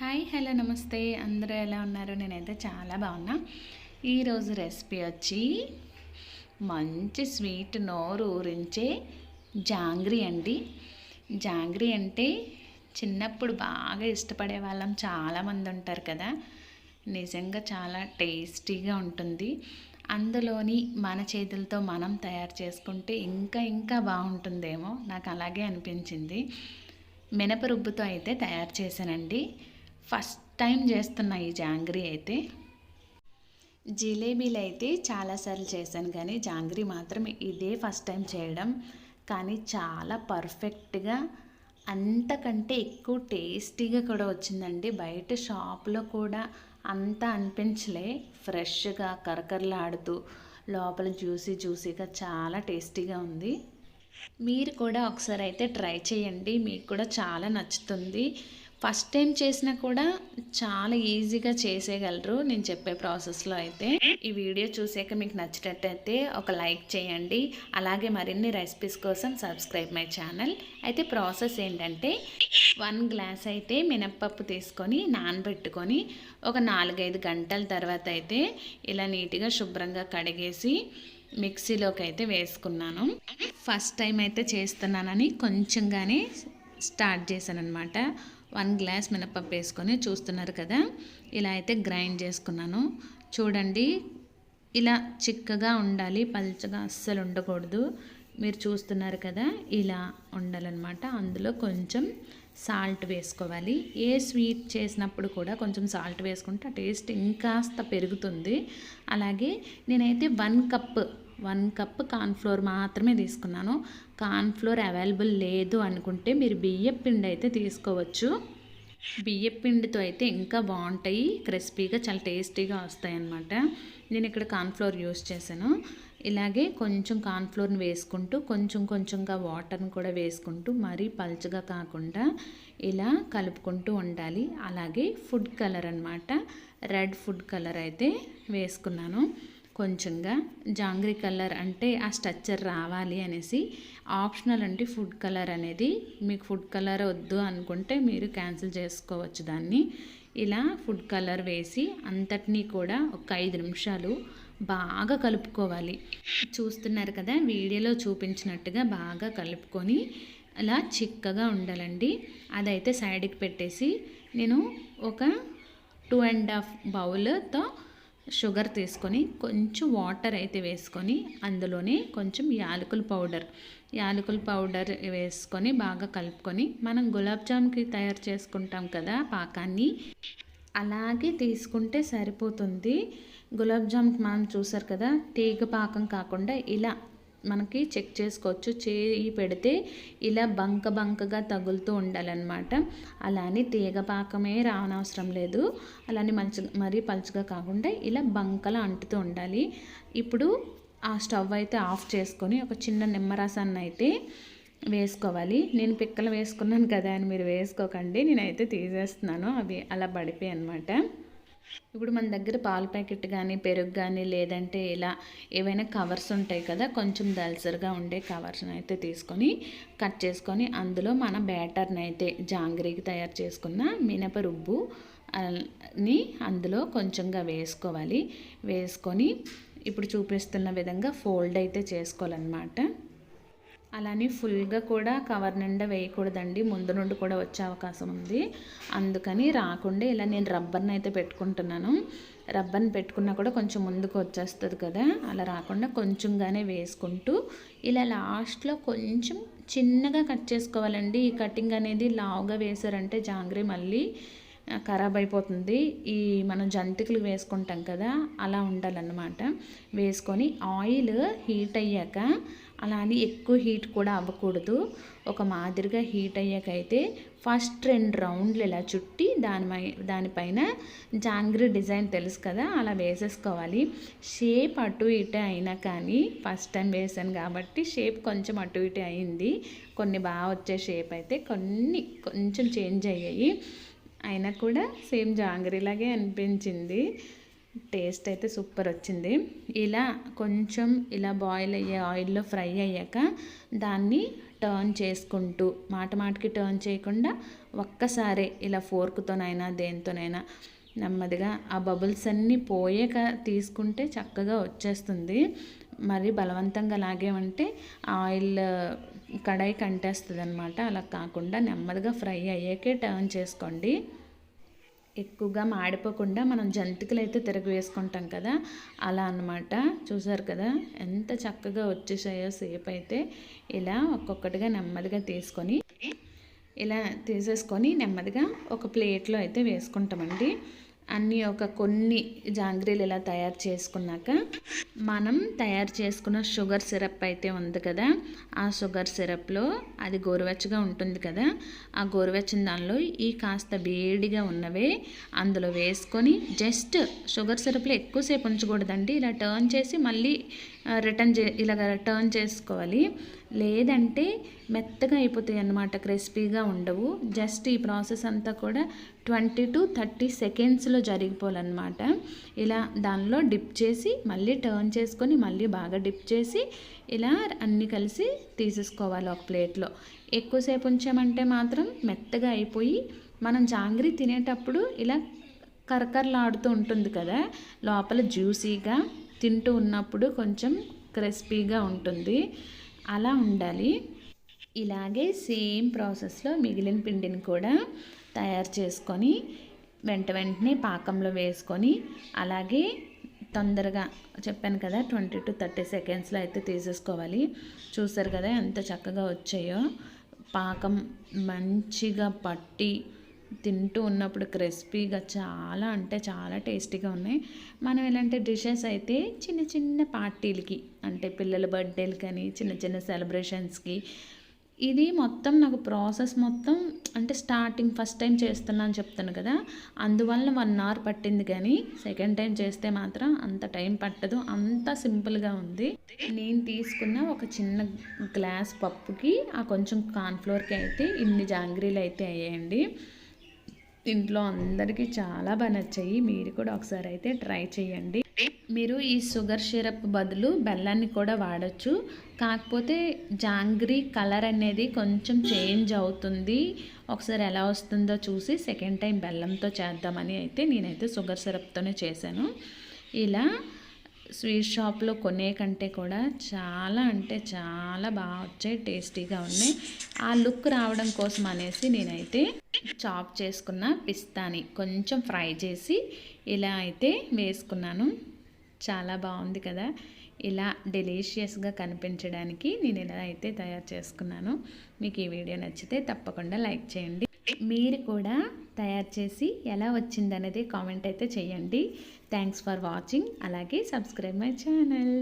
Hi hello నమస్తే అందరూ ఎలా ఉన్నారు? నేనైతే చాలా బాగున్నా. ఈరోజు రెసిపీ వచ్చి మంచి స్వీట్ నోరు ఊరించే జాంగ్రీ అండి. జాంగ్రీ అంటే చిన్నప్పుడు బాగా ఇష్టపడే వాళ్ళం చాలామంది ఉంటారు కదా. నిజంగా చాలా టేస్టీగా ఉంటుంది. అందులోని మన చేతులతో మనం తయారు చేసుకుంటే ఇంకా బాగుంటుందేమో, నాకు అలాగే అనిపించింది. మినప రుబ్బుతో అయితే తయారు చేశానండి. ఫస్ట్ టైం చేస్తున్న ఈ జాంగ్రీ అయితే. జిలేబీలు అయితే చాలాసార్లు చేశాను, కానీ జాంగ్రీ మాత్రం ఇదే ఫస్ట్ టైం చేయడం. కానీ చాలా పర్ఫెక్ట్గా, అంతకంటే ఎక్కువ టేస్టీగా కూడా వచ్చిందండి. బయట షాప్లో కూడా అంత అనిపించలే. ఫ్రెష్గా కరకరలాడుతూ లోపల జ్యూసీగా చాలా టేస్టీగా ఉంది. మీరు కూడా ఒకసారి అయితే ట్రై చేయండి, మీకు కూడా చాలా నచ్చుతుంది. ఫస్ట్ టైం చేసినా కూడా చాలా ఈజీగా చేసేయగలరు నేను చెప్పే ప్రాసెస్లో అయితే. ఈ వీడియో చూసాక మీకు నచ్చినట్టయితే ఒక లైక్ చేయండి. అలాగే మరిన్ని రెసిపీస్ కోసం సబ్స్క్రైబ్ మై ఛానల్. అయితే ప్రాసెస్ ఏంటంటే, 1 గ్లాస్ అయితే మినప్పప్పు తీసుకొని నానబెట్టుకొని ఒక 4-5 గంటల తర్వాత అయితే ఇలా నీట్గా శుభ్రంగా కడిగేసి మిక్సీలోకి అయితే వేసుకున్నాను. ఫస్ట్ టైం అయితే చేస్తున్నానని కొంచెంగానే స్టార్ట్ చేశాను అనమాట. 1 గ్లాస్ మినపప్పు వేసుకొని చూస్తున్నారు కదా, ఇలా అయితే గ్రైండ్ చేసుకున్నాను. చూడండి, ఇలా చిక్కగా ఉండాలి, పల్చగా అస్సలు ఉండకూడదు. మీరు చూస్తున్నారు కదా, ఇలా ఉండాలన్నమాట. అందులో కొంచెం సాల్ట్ వేసుకోవాలి. ఏ స్వీట్ చేసినప్పుడు కూడా కొంచెం సాల్ట్ వేసుకుంటే ఆ టేస్ట్ ఇంకాస్త పెరుగుతుంది. అలాగే నేనైతే 1 కప్ కార్న్ఫ్లోర్ మాత్రమే తీసుకున్నాను. కార్న్ఫ్లోర్ అవైలబుల్ లేదు అనుకుంటే మీరు బియ్యం పిండి అయితే తీసుకోవచ్చు. బియ్యం పిండితో అయితే ఇంకా బాగుంటాయి, క్రిస్పీగా చాలా టేస్టీగా వస్తాయి అన్నమాట. నేను ఇక్కడ కార్న్ఫ్లోర్ యూస్ చేశాను. ఇలాగే కొంచెం కార్న్ఫ్లోర్ని వేసుకుంటూ కొంచెంగా వాటర్ని కూడా వేసుకుంటూ మరీ పల్చగా కాకుండా ఇలా కలుపుకుంటూ ఉండాలి. అలాగే ఫుడ్ కలర్ అన్నమాట, రెడ్ ఫుడ్ కలర్ అయితే వేసుకున్నాను. కొంచెంగా జాంగ్రీ కలర్ అంటే ఆ స్ట్రక్చర్ రావాలి అనేసి. ఆప్షనల్ అంటే ఫుడ్ కలర్ అనేది. మీకు ఫుడ్ కలర్ వద్దు అనుకుంటే మీరు క్యాన్సిల్ చేసుకోవచ్చు దాన్ని. ఇలా ఫుడ్ కలర్ వేసి అంతటినీ కూడా ఒక 5 నిమిషాలు బాగా కలుపుకోవాలి. చూస్తున్నారు కదా, వీడియోలో చూపించినట్టుగా బాగా కలుపుకొని అలా చిక్కగా ఉండాలండి. అదైతే సైడ్కి పెట్టేసి నేను ఒక 2.5 బౌల్తో షుగర్ తీసుకొని కొంచెం వాటర్ అయితే వేసుకొని అందులోనే కొంచెం యాలకుల పౌడర్ వేసుకొని బాగా కలుపుకొని మనం గులాబ్ జామ్కి తయారు చేసుకుంటాం కదా పాకాన్ని, అలాగే తీసుకుంటే సరిపోతుంది. గులాబ్ జామ్కి మనం చూసారు కదా, తీగ పాకం కాకుండా ఇలా మనకి చెక్ చేసుకోవచ్చు. చేయి పెడితే ఇలా బంకగా తగులుతూ ఉండాలన్నమాట. అలానే తీగ పాకమే రావనవసరం లేదు. అలానే మరీ పలుచగా కాకుండా ఇలా బంకలా అంటుతూ ఉండాలి. ఇప్పుడు ఆ స్టవ్ అయితే ఆఫ్ చేసుకొని ఒక చిన్న నిమ్మరసాన్ని అయితే వేసుకోవాలి. నేను పిక్కలు వేసుకున్నాను కదా అని మీరు వేసుకోకండి, నేనైతే తీసేస్తున్నాను, అవి అలా పడిపోయి అనమాట. ఇప్పుడు మన దగ్గర పాల ప్యాకెట్ కానీ పెరుగు కానీ లేదంటే ఇలా ఏవైనా కవర్స్ ఉంటాయి కదా, కొంచెం దల్సర్గా ఉండే కవర్స్ని అయితే తీసుకొని కట్ చేసుకొని అందులో మన బ్యాటర్ని అయితే జాంగ్రీకి తయారు చేసుకున్న మినప రుబ్బు ని అందులో కొంచెంగా వేసుకోవాలి. వేసుకొని ఇప్పుడు చూపిస్తున్న విధంగా ఫోల్డ్ అయితే చేసుకోవాలన్నమాట. అలానే ఫుల్గా కూడా కవర్ నిండా వేయకూడదండి, ముందు నుండి కూడా వచ్చే అవకాశం ఉంది. అందుకని రాకుండా ఇలా నేను రబ్బర్ని అయితే పెట్టుకుంటున్నాను. రబ్బర్ని పెట్టుకున్నా కూడా కొంచెం ముందుకు వచ్చేస్తుంది కదా, అలా రాకుండా కొంచెంగానే వేసుకుంటూ ఇలా లాస్ట్లో కొంచెం చిన్నగా కట్ చేసుకోవాలండి. ఈ కటింగ్ అనేది లావుగా వేసారంటే జాంగ్రీ మళ్ళీ ఖరాబ్ అయిపోతుంది. ఈ మనం జంతికలు వేసుకుంటాం కదా, అలా ఉండాలన్నమాట. వేసుకొని ఆయిల్ హీట్ అయ్యాక, అలా అని ఎక్కువ హీట్ కూడా అవ్వకూడదు, ఒక మాదిరిగా హీట్ అయ్యాకైతే ఫస్ట్ 2 రౌండ్లు ఇలా చుట్టి దానిపైన జాంగ్రీ డిజైన్ తెలుసు కదా, అలా వేసేసుకోవాలి. షేప్ అటు ఇటు అయినా కానీ ఫస్ట్ టైం వేసాను కాబట్టి షేప్ కొంచెం అటు ఇటు అయింది. కొన్ని బాగా వచ్చే షేప్ అయితే, కొన్ని కొంచెం చేంజ్ అయ్యాయి. అయినా కూడా సేమ్ జాంగ్రీలాగే అనిపించింది. టేస్ట్ అయితే సూపర్ వచ్చింది. ఇలా కొంచెం ఇలా బాయిల్ అయ్యే ఆయిల్లో ఫ్రై అయ్యాక దాన్ని టర్న్ చేసుకుంటూ మాటికి టర్న్ చేయకుండా ఒక్కసారి ఇలా ఫోర్క్తోనైనా దేనితోనైనా నెమ్మదిగా ఆ బబుల్స్ అన్నీ పోయాక తీసుకుంటే చక్కగా వచ్చేస్తుంది. మరి బలవంతంగా లాగేమంటే ఆయిల్ కడాయికి అంటేస్తుంది అనమాట. అలా కాకుండా నెమ్మదిగా ఫ్రై అయ్యాకే టర్న్ చేసుకోండి. ఎక్కువగా మాడిపోకుండా మనం జంతికలు అయితే తిరగ వేసుకుంటాం కదా, అలా అన్నమాట. చూసారు కదా ఎంత చక్కగా వచ్చేసాయో సేపు అయితే. ఇలా ఒక్కొక్కటిగా నెమ్మదిగా తీసుకొని ఇలా తీసేసుకొని నెమ్మదిగా ఒక ప్లేట్లో అయితే వేసుకుంటామండి. అన్నీ కొన్ని జాంగ్రీలు ఇలా తయారు చేసుకున్నాక మనం తయారు చేసుకున్న షుగర్ సిరప్ అయితే ఉంది కదా, ఆ షుగర్ సిరప్లో అది గోరువెచ్చగా ఉంటుంది కదా, ఆ గోరువెచ్చని దానిలో ఈ కాస్త వేడిగా ఉన్నవే అందులో వేసుకొని జస్ట్ షుగర్ సిరప్లో ఎక్కువసేపు ఉంచకూడదండి. ఇలా టర్న్ చేసి మళ్ళీ ఇలాగ టర్న్ చేసుకోవాలి. లేదంటే మెత్తగా అయిపోతాయి అన్నమాట, క్రిస్పీగా ఉండవు. జస్ట్ ఈ ప్రాసెస్ అంతా కూడా 20 to 30 సెకండ్స్లో జరిగిపోవాలన్నమాట. ఇలా దానిలో డిప్ చేసి మళ్ళీ టర్న్ చేసుకొని మళ్ళీ బాగా డిప్ చేసి ఇలా అన్నీ కలిసి తీసేసుకోవాలి ఒక ప్లేట్లో. ఎక్కువసేపు ఉంచామంటే మాత్రం మెత్తగా అయిపోయి మనం జాంగ్రీ తినేటప్పుడు ఇలా కరకరలాడుతూ ఉంటుంది కదా, లోపల జ్యూసీగా తింటూ ఉన్నప్పుడు కొంచెం క్రిస్పీగా ఉంటుంది. అలా ఉండాలి. ఇలాగే సేమ్ ప్రాసెస్లో మిగిలిన పిండిని కూడా తయారు చేసుకొని వెంటనే పాకంలో వేసుకొని అలాగే తొందరగా చెప్పాను కదా 20 to 30 సెకండ్స్లో అయితే తీసేసుకోవాలి. చూసారు కదా ఎంత చక్కగా వచ్చాయో. పాకం మంచిగా పట్టి తింటూ ఉన్నప్పుడు క్రిస్పీగా చాలా అంటే చాలా టేస్టీగా ఉన్నాయి. మనం ఇలాంటి డిషెస్ అయితే చిన్న చిన్న పార్టీలకి అంటే పిల్లల బర్త్డేలు కానీ చిన్న చిన్న సెలబ్రేషన్స్కి ఇది మొత్తం నాకు ప్రాసెస్ మొత్తం అంటే స్టార్టింగ్ ఫస్ట్ టైం చేస్తున్నాను చెప్తాను కదా, అందువల్ల 1 hour పట్టింది. కానీ సెకండ్ టైం చేస్తే మాత్రం అంత టైం పట్టదు, అంత సింపుల్గా ఉంది. నేను తీసుకున్న ఒక చిన్న గ్లాస్ పప్పుకి ఆ కొంచెం కార్న్ఫ్లోర్కి అయితే ఇన్ని జాంగ్రీలు అయితే అయ్యాయండి. ఇంట్లో అందరికీ చాలా బాగా నచ్చాయి. మీరు కూడా ఒకసారి అయితే ట్రై చేయండి. మీరు ఈ షుగర్ సిరప్ బదులు బెల్లాన్ని కూడా వాడచ్చు. కాకపోతే జాంగ్రీ కలర్ అనేది కొంచెం చేంజ్ అవుతుంది. ఒకసారి ఎలా వస్తుందో చూసి సెకండ్ టైం బెల్లంతో చేద్దామని అయితే నేనైతే షుగర్ సిరప్తోనే చేశాను. ఇలా స్వీట్ షాప్లో కొనే కంటే కూడా చాలా అంటే చాలా బాగా వచ్చాయి, టేస్టీగా ఉన్నాయి. ఆ లుక్ రావడం కోసం అనేసి నేనైతే చాప్ చేసుకున్న పిస్తాని కొంచెం ఫ్రై చేసి ఇలా అయితే వేసుకున్నాను. చాలా బాగుంది కదా. ఇలా డెలీషియస్గా కనిపించడానికి నేను ఇలా అయితే తయారు చేసుకున్నాను. మీకు ఈ వీడియో నచ్చితే తప్పకుండా లైక్ చేయండి. మీరు కూడా తయారు చేసి ఎలా వచ్చిందనేది కామెంట్ అయితే చేయండి. Thanks for watching. అలాగే సబ్స్క్రైబ్ మై ఛానల్.